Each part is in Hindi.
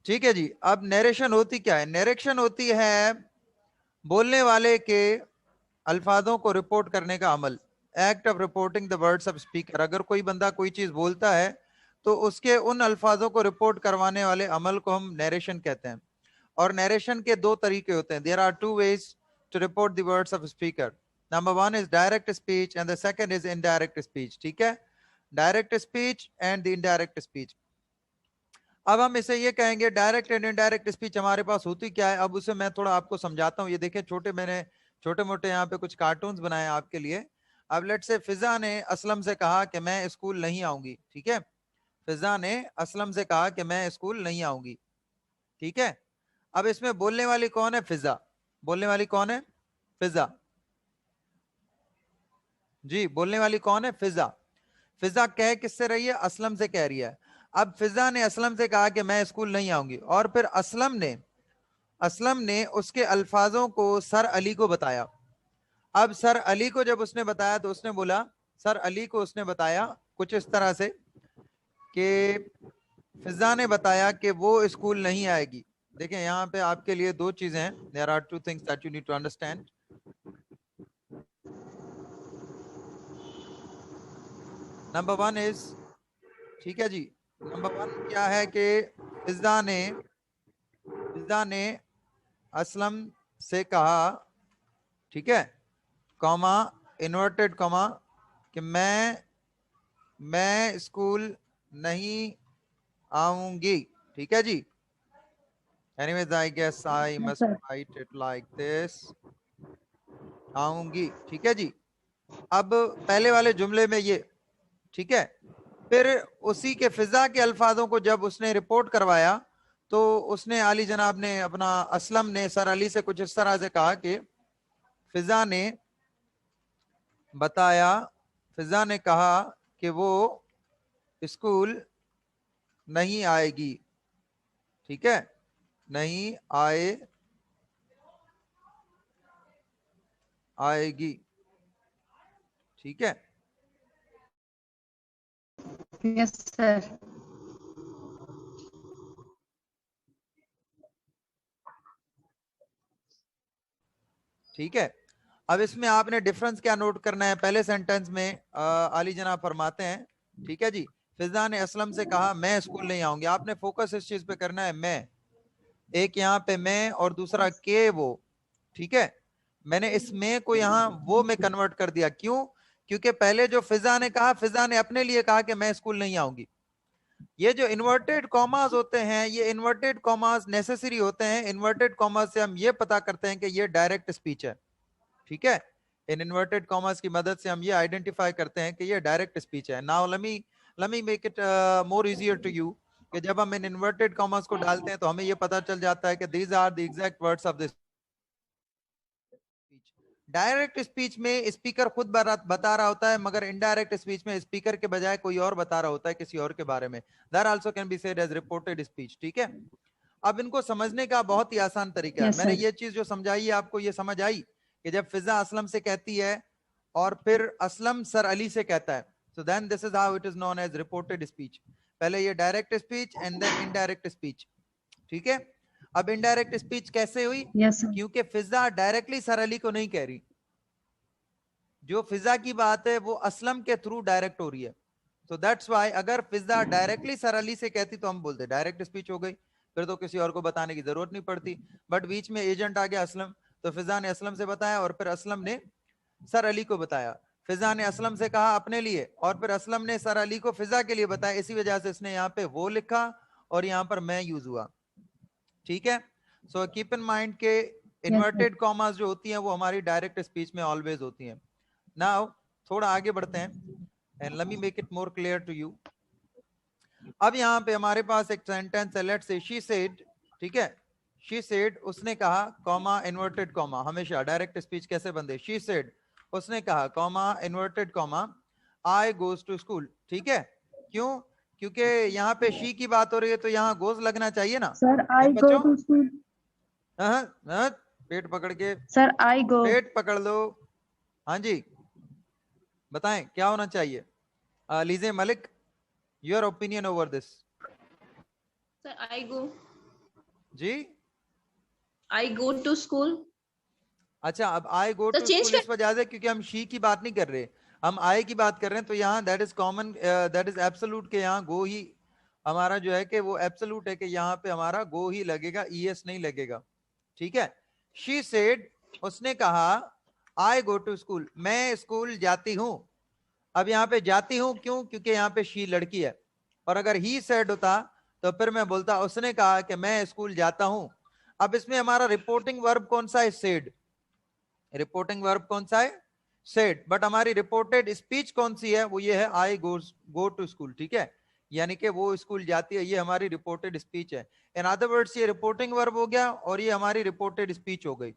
ठीक है जी। अब नरेशन होती क्या है? नरेशन होती है बोलने वाले के अल्फाजों को रिपोर्ट करने का अमल, act of reporting the words of speaker. अगर कोई बंदा कोई चीज बोलता है तो उसके उन अल्फाजों को रिपोर्ट करवाने वाले अमल को हम नरेशन कहते हैं। और नरेशन के दो तरीके होते हैं। There are two ways to report the words of speaker. Number one is direct speech and the second is indirect speech. ठीक है, direct speech and the indirect speech. अब हम इसे ये कहेंगे डायरेक्ट एंड इनडायरेक्ट स्पीच हमारे पास होती क्या है। अब उसे मैं थोड़ा आपको समझाता हूँ। ये देखिए मैंने छोटे मोटे यहाँ पे कुछ कार्टून्स बनाए आपके लिए। अब लेट से फिजा ने असलम से कहा कि मैं स्कूल नहीं आऊंगी। ठीक है, फिजा ने असलम से कहा कि मैं स्कूल नहीं आऊंगी। ठीक है, अब इसमें बोलने वाली कौन है? फिजा। बोलने वाली कौन है? फिजा। जी, बोलने वाली कौन है? फिजा। फिजा कह किससे रही है? असलम से कह रही है। अब फिजा ने असलम से कहा कि मैं स्कूल नहीं आऊंगी, और फिर असलम ने उसके अल्फाजों को सर अली को बताया। अब सर अली को जब उसने बताया तो उसने बोला, सर अली को उसने बताया कुछ इस तरह से कि फिजा ने बताया कि वो स्कूल नहीं आएगी। देखें यहाँ पे आपके लिए दो चीजें हैं। There are two things that you need to understand. Number one is, ठीक है जी, नंबर वन क्या है कि फिजा ने असलम से कहा, ठीक है, कॉमा, इन्वर्टेड कॉमा, कि मैं स्कूल नहीं आऊंगी। ठीक है जी। Anyways I guess I Yes, must sir. Write it like this, आऊंगी। ठीक है जी। अब पहले वाले जुमले में ये, ठीक है, फिर उसी के फिजा के अल्फाजों को जब उसने रिपोर्ट करवाया तो उसने आली जनाब ने अपना असलम ने सर अली से कुछ इस तरह से कहा कि फिजा ने बताया, फिजा ने कहा कि वो स्कूल नहीं आएगी। ठीक है, नहीं आएगी। ठीक है, Yes, sir. ठीक है। अब इसमें आपने डिफरेंस क्या नोट करना है? पहले सेंटेंस में आली जनाब फरमाते हैं, ठीक है जी, फिजा ने असलम से कहा मैं स्कूल नहीं आऊंगी। आपने फोकस इस चीज पे करना है, मैं, एक यहाँ पे मैं और दूसरा के वो। ठीक है, मैंने इस में को यहाँ वो में कन्वर्ट कर दिया। क्यों? क्योंकि पहले जो फिजा ने कहा, फिजा ने अपने लिए कहा कि मैं स्कूल नहीं आऊंगी। ये जो इन्वर्टेड कॉमास होते हैं, ये इन्वर्टेड कॉमास नेसेसरी होते हैं। इन्वर्टेड कॉमास से हम ये पता करते हैं कि ये डायरेक्ट स्पीच है। ठीक है, इन इन्वर्टेड कॉमर्स की मदद से हम ये आइडेंटिफाई करते हैं कि ये डायरेक्ट स्पीच है। Now let me make it more easier to you, कि जब हम इन इन्वर्टेड कॉमर्स को डालते हैं तो हमें ये पता चल जाता है कि these are the exact words of this speech. Direct speech में स्पीकर खुद बता रहा होता है, मगर इनडायरेक्ट स्पीच में स्पीकर के बजाय कोई और बता रहा होता है किसी और के बारे में। That also can be said as reported speech. ठीक है, अब इनको समझने का बहुत ही आसान तरीका है। Yes, मैंने sir. ये चीज जो समझाई है आपको, ये समझ आई कि जब फिजा असलम से कहती है और फिर असलम सर अली से कहता है, so then this is how it is known as reported speech. पहले ये direct speech and then indirect speech. ठीक है, अब इनडायरेक्ट स्पीच कैसे हुई? Yes, sir. क्योंकि फिजा डायरेक्टली सर अली को नहीं कह रही। जो फिजा की बात है वो असलम के थ्रू डायरेक्ट हो रही है। तो दैट्स वाई अगर फिजा डायरेक्टली सर अली से कहती तो हम बोलते डायरेक्ट स्पीच हो गई, फिर तो किसी और को बताने की जरूरत नहीं पड़ती। बट बीच में एजेंट आ गया असलम, तो फिजा ने असलम से बताया और फिर असलम ने सर अली को बताया। फिजा ने असलम से कहा अपने लिए, और फिर असलम ने सर अली को फिजा के लिए बताया। इसी वजह से इसने यहाँ पे वो लिखा और यहाँ पर मैं यूज हुआ। ठीक है, सो कीप इन माइंड के Yes, sir. इन्वर्टेड कॉमास जो होती हैं वो हमारी डायरेक्ट स्पीच में ऑलवेज होती हैं। नाउ थोड़ा आगे बढ़ते हैं and let me make it more clear to you. अब यहाँ पे हमारे पास एक सेंटेंस है, लेट्स से शी सेड। ठीक है, शी सेड, उसने कहा, कॉमा, इन्वर्टेड कॉमा। हमेशा डायरेक्ट स्पीच कैसे बनते? शी सेड, उसने कहा, comma, inverted comma, I goes to school. ठीक है, क्यों? क्योंकि यहाँ पे शी की बात हो रही है तो यहाँ गोज लगना चाहिए ना। Sir, क्यों I go बच्चों? to school. हाँ, हाँ, पेट पकड़ के, Sir, I go. पेट पकड़ लो। हाँ जी, बताएं क्या होना चाहिए? लीजे Malik, your opinion over this. Sir, I go. जी I go to school. अच्छा, अब आई गो तो टू change स्कूल इस वजह से क्योंकि हम शी की बात नहीं कर रहे, हम आई की बात कर रहे हैं, तो यहाँ that is common, that is absolute के यहाँ गो ही हमारा जो है कि वो एब्सोल्यूट है कि यहाँ पे हमारा गो ही लगेगा, ईएस नहीं लगेगा। ठीक है, शी सेड, उसने कहा, आई गो टू स्कूल, मैं स्कूल जाती हूं। अब यहाँ पे जाती हूं क्यों? क्योंकि यहाँ पे शी लड़की है, और अगर ही सेड होता तो फिर मैं बोलता उसने कहा कि मैं स्कूल जाता हूं। अब इसमें हमारा रिपोर्टिंग वर्ब कौन सा है? सेड। रिपोर्टिंग वर्ब कौन सा है? सेड। बट हमारी रिपोर्टेड स्पीच कौन सी है? वो ये है, आई गो टू स्कूल। ठीक है, यानी कि वो स्कूल जाती है, ये हमारी रिपोर्टेड स्पीच है। इन अदर वर्ड्स ये रिपोर्टिंग वर्ब हो गया और ये हमारी रिपोर्टेड स्पीच हो गई।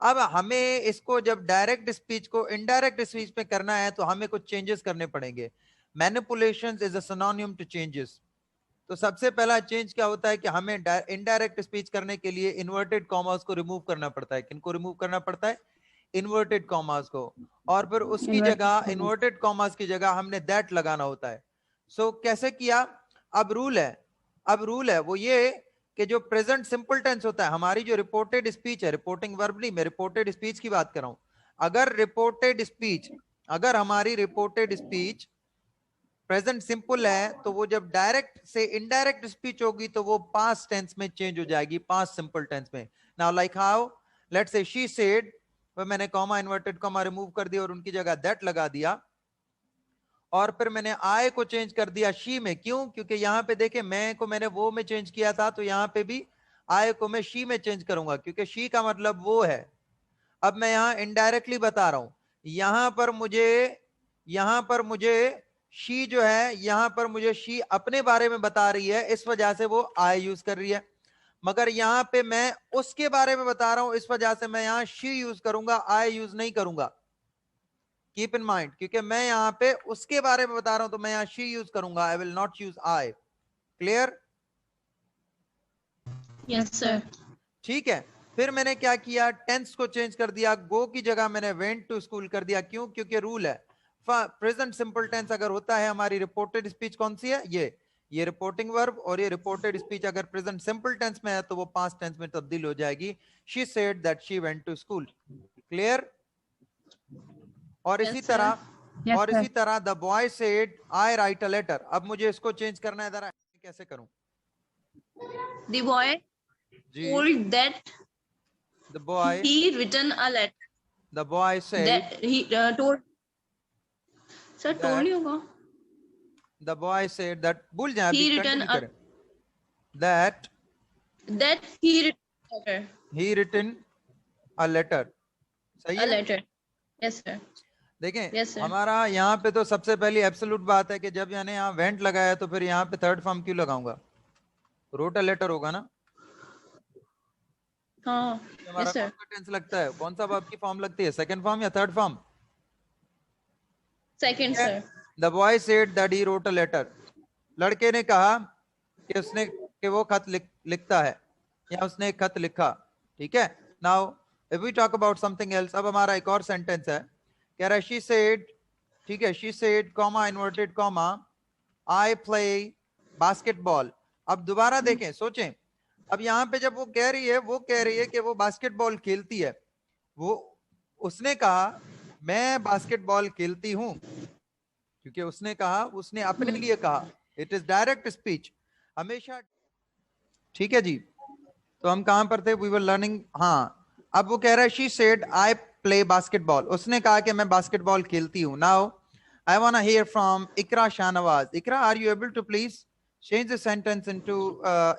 अब हमें इसको जब डायरेक्ट स्पीच को इनडायरेक्ट स्पीच में करना है तो हमें कुछ चेंजेस करने पड़ेंगे। Manipulations is a synonym to changes. तो सबसे पहला चेंज क्या होता है कि हमें इनडायरेक्ट स्पीच करने के लिए इन्वर्टेड कॉमास को रिमूव करना पड़ता है। किनको रिमूव करना पड़ता है? इन्वर्टेड कॉमास को। और फिर उसकी जगह, इन्वर्टेड कॉमास की जगह हमने दैट लगाना होता है। सो कैसे किया? अब रूल है, वो ये कि जो प्रेजेंट सिंपल टेंस होता है, हमारी जो रिपोर्टेड स्पीच है, रिपोर्टिंग वर्ब नहीं, मैं रिपोर्टेड स्पीच की बात कर रहा हूं। अगर हमारी रिपोर्टेड स्पीच प्रेजेंट सिंपल है तो वो जब डायरेक्ट से इनडायरेक्ट स्पीच होगी तो वो पास्ट टेंस में चेंज हो जाएगी, पास्ट सिंपल टेंस में। Now like how, let's say she said, पर मैंने कॉमा, इन्वर्टेड कॉमा रिमूव कर दिया और उनकी जगह दैट लगा दिया, और फिर मैंने आई को चेंज कर दिया शी में। क्यों? क्योंकि यहां पे देखे, मैं को मैंने वो में चेंज किया था, तो यहां पे भी आई को मैं शी में चेंज करूंगा, क्योंकि शी का मतलब वो है। अब मैं यहां इनडायरेक्टली बता रहा हूं, यहां पर मुझे शी जो है, यहां पर मुझे शी अपने बारे में बता रही है, इस वजह से वो आई यूज कर रही है। मगर यहां पे मैं उसके बारे में बता रहा हूं, इस वजह से मैं यहां शी यूज करूंगा, आई यूज नहीं करूंगा। कीप इन माइंड, क्योंकि मैं यहां पे उसके बारे में बता रहा हूं तो मैं यहां शी यूज करूंगा, I will not use I. Clear? Yes, sir. ठीक है, फिर मैंने क्या किया? टेंस को चेंज कर दिया, गो की जगह मैंने वेंट टू स्कूल कर दिया। क्यों? क्योंकि रूल है, प्रेजेंट सिंपल टेंस अगर होता है, हमारी रिपोर्टेड स्पीच कौन सी है? ये रिपोर्टिंग वर्ब, और ये रिपोर्टेड स्पीच अगर प्रेजेंट सिंपल टेंस में है तो वो पास्ट टेंस में तब्दील हो जाएगी। She said that she went to school. Clear? और Yes, इसी sir. तरह और इसी तरह the boy said I write a letter. अब मुझे इसको चेंज करना है, जरा कैसे करूं? The boy जी, told that the boy he written a letter. The boy said That he told. Sir, told that नहीं होगा. the boy said that, भूल जाए, अभी He written कंटिन्यू a करें। that he written a letter. he written a letter। सही A है? letter. Yes, sir. देखें, Yes, sir. हमारा यहाँ पे तो सबसे पहली एब्सोल्यूट बात है कि जब यानी यहाँ वेंट लगाया तो फिर यहाँ पे थर्ड फॉर्म क्यों लगाऊंगा? रोट अ लेटर होगा ना। हाँ. हमारा Yes, कौन sir. सा टेंस लगता है? कौन सा वर्ब की फॉर्म लगती है? सेकंड फॉर्म या third form? Second, sir. The boy said that he wrote a letter. लड़के ने कहा कि वो खत लिखता है, या उसने एक खत लिखा। ठीक है, now if we talk about something else, अब हमारा एक और सेंटेंस है, कह रहा है शी सेड, ठीक है, she said comma inverted comma I play basketball. अब दोबारा देखें, सोचें, अब यहां पे जब वो कह रही है कि वो बास्केटबॉल खेलती है, वो उसने कहा मैं बास्केटबॉल खेलती हूं, क्योंकि उसने कहा, उसने अपने लिए कहा, इट इज डायरेक्ट स्पीच हमेशा। ठीक है जी, तो हम कहां पर थे? We were learning. हाँ, अब वो कह रहा है she said I play basketball, उसने कहा कि मैं बास्केटबॉल खेलती हूं। Now I want to hear from Iqra Shahnawaz. Iqra, are you able to please change the sentence into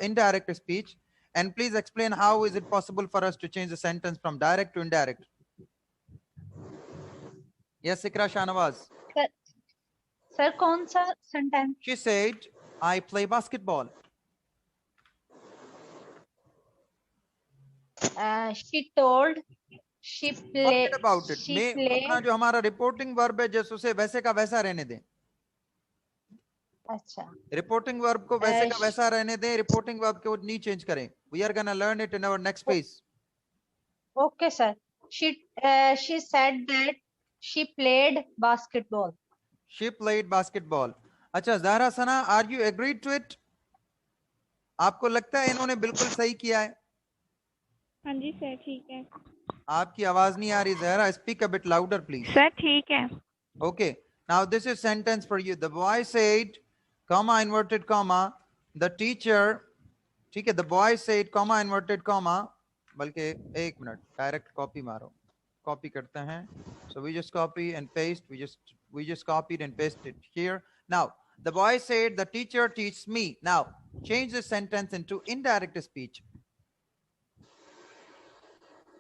indirect speech, and please explain how is it possible for us to change the sentence from direct to indirect? Yes, Ikra Shahnawaz. Sir कौन सा sentence? She said I play basketball. she told she play Forget about it. she मैं play अपना जो हमारा रिपोर्टिंग वर्ब है जैसे उसे वैसे का वैसा रहने दें। अच्छा, रिपोर्टिंग वर्ब को वैसे का वैसा रहने दें, रिपोर्टिंग वर्ब को नहीं चेंज करें। We are gonna learn it in our next page. Okay sir. she said that she played basketball. She played basketball. अच्छा, Zahra Sana, are you agreed to it? आपको लगता है इन्होंने बिल्कुल सही किया है? हाँ जी सर ठीक है। आपकी आवाज नहीं आ रही Zahra, speak a bit louder please. Sir ठीक है। Okay, now this is sentence for you. The boy said, comma, inverted comma, the teacher, ठीक है, the boy said, comma, inverted comma, बल्कि एक मिनट, direct copy मारो, copy करते हैं. So we just copy and paste, we just copied and pasted here. Now, the boy said, the teacher teaches me. Now, change the sentence into indirect speech.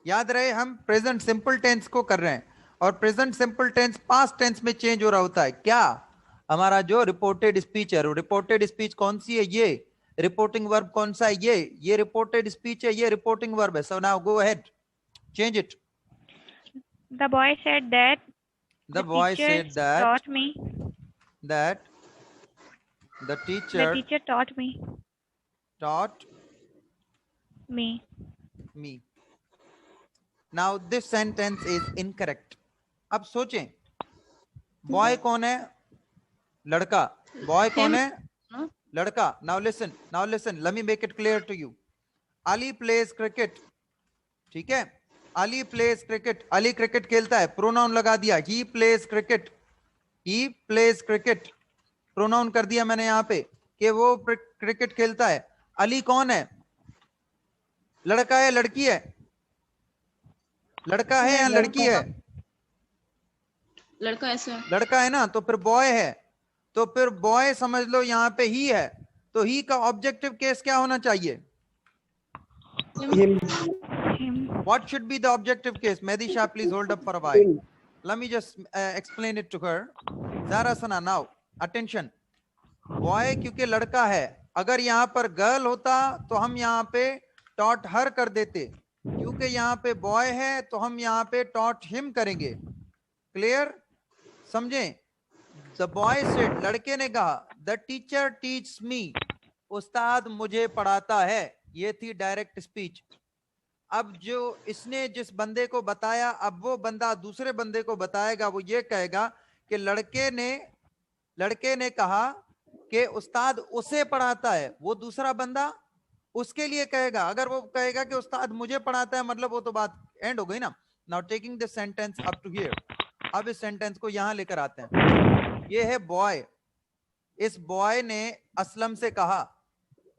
याद रहे हम प्रेजेंट सिंपल टेंस को कर रहे हैं और present simple tense past tense में चेंज हो रहा होता है. क्या हमारा जो रिपोर्टेड स्पीच है, रिपोर्टेड स्पीच कौन सी है? ये रिपोर्टिंग वर्ब कौन सा है? ये रिपोर्टेड स्पीच है, ये रिपोर्टिंग वर्ब है. So now go ahead, change it. The boy said that The boy teacher said that taught me. that the The teacher teacher taught me. taught Me. me. Now this sentence is incorrect. अब सोचें, बॉय कौन है? लड़का. बॉय कौन है? लड़का. Now listen, let me make it clear to you. Ali plays cricket. ठीक है, Ali plays cricket. Ali cricket खेलता है, प्रोनाउन लगा दिया. He plays cricket. He plays cricket. Pronoun कर दिया मैंने यहां पे कि वो क्रिकेट खेलता है. अली कौन है? लड़का है, लड़की है? लड़का है या लड़की है? लड़का है सर। लड़का है ना, तो फिर बॉय है. तो फिर बॉय समझ लो यहाँ पे ही है, तो ही का ऑब्जेक्टिव केस क्या होना चाहिए? Him. What should be the objective case? Mehdi Shah, please hold up for a while. Let me just explain it to her. Zara Sana, now attention. Boy क्योंकि लड़का है, अगर यहाँ पर गर्ल होता तो हम यहाँ पे taught her कर देते. क्योंकि यहाँ पे बॉय है तो हम यहाँ पे taught him करेंगे. क्लियर? समझें? The boy said, लड़के ने कहा, the teacher teaches me, उस्ताद मुझे पढ़ाता है. ये थी डायरेक्ट स्पीच. अब जो इसने जिस बंदे को बताया, अब वो बंदा दूसरे बंदे को बताएगा. वो ये कहेगा कि लड़के ने कहा कि उस्ताद उसे पढ़ाता है. वो दूसरा बंदा उसके लिए कहेगा. अगर वो कहेगा कि उस्ताद मुझे पढ़ाता है, मतलब वो तो बात एंड हो गई ना. Now taking this sentence up to here. अब इस सेंटेंस को यहां लेकर आते हैं. ये है बॉय. इस बॉय ने असलम से कहा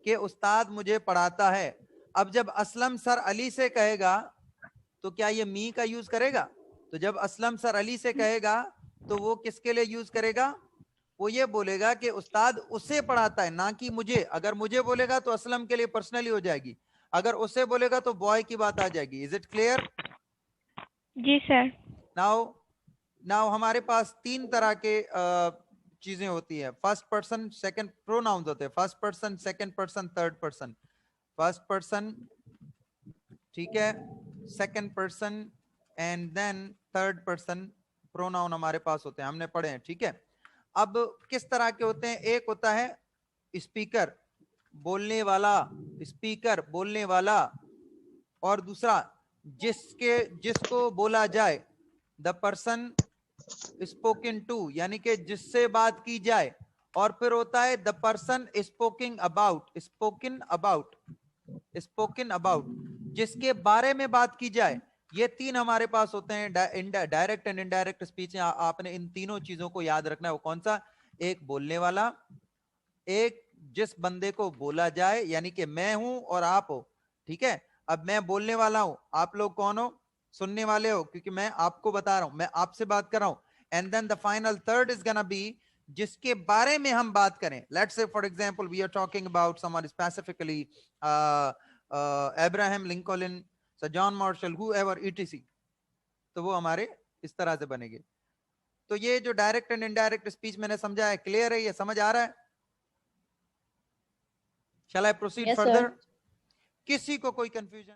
कि उस्ताद मुझे पढ़ाता है. अब जब असलम सर अली से कहेगा तो क्या ये मी का यूज करेगा? तो जब असलम सर अली से कहेगा तो वो किसके लिए यूज करेगा? वो ये बोलेगा कि उस्ताद उसे पढ़ाता है, ना कि मुझे. अगर मुझे बोलेगा तो असलम के लिए पर्सनली हो जाएगी, अगर उसे बोलेगा तो बॉय की बात आ जाएगी. Is it clear? जी सर। नाउ हमारे पास तीन तरह के चीजें होती है. फर्स्ट पर्सन, सेकंड प्रोनाउंस होते हैं. First person, second person, third person. First person, ठीक है, second person and then third person pronoun हमारे पास होते हैं, हमने पढ़े हैं. ठीक है, अब किस तरह के होते हैं? एक होता है स्पीकर, बोलने वाला, स्पीकर बोलने वाला. और दूसरा जिसको बोला जाए, द पर्सन स्पोकन टू, यानी कि जिससे बात की जाए. और फिर होता है द पर्सन स्पोकिंग अबाउट, जिसके बारे में बात की जाए. ये तीन हमारे पास होते हैं, डायरेक्ट एंड इनडायरेक्ट स्पीच. आपने इन तीनों चीजों को याद रखना है. वो कौन सा? एक बोलने वाला, एक जिस बंदे को बोला जाए, यानी कि मैं हूं और आप हो. ठीक है, अब मैं बोलने वाला हूं, आप लोग कौन हो? सुनने वाले हो, क्योंकि मैं आपको बता रहा हूं, मैं आपसे बात कर रहा हूं. And then the final third is gonna be जिसके बारे में हम बात करें. Let's say for example we are talking about someone specifically, Abraham Lincoln, sir John Marshall, whoever etc. तो वो हमारे इस तरह से बनेंगे. तो ये जो डायरेक्ट एंड इनडायरेक्ट स्पीच मैंने समझा है, क्लियर है? ये समझ आ रहा है? Shall I proceed Yes, further? sir. किसी को कोई कंफ्यूजन?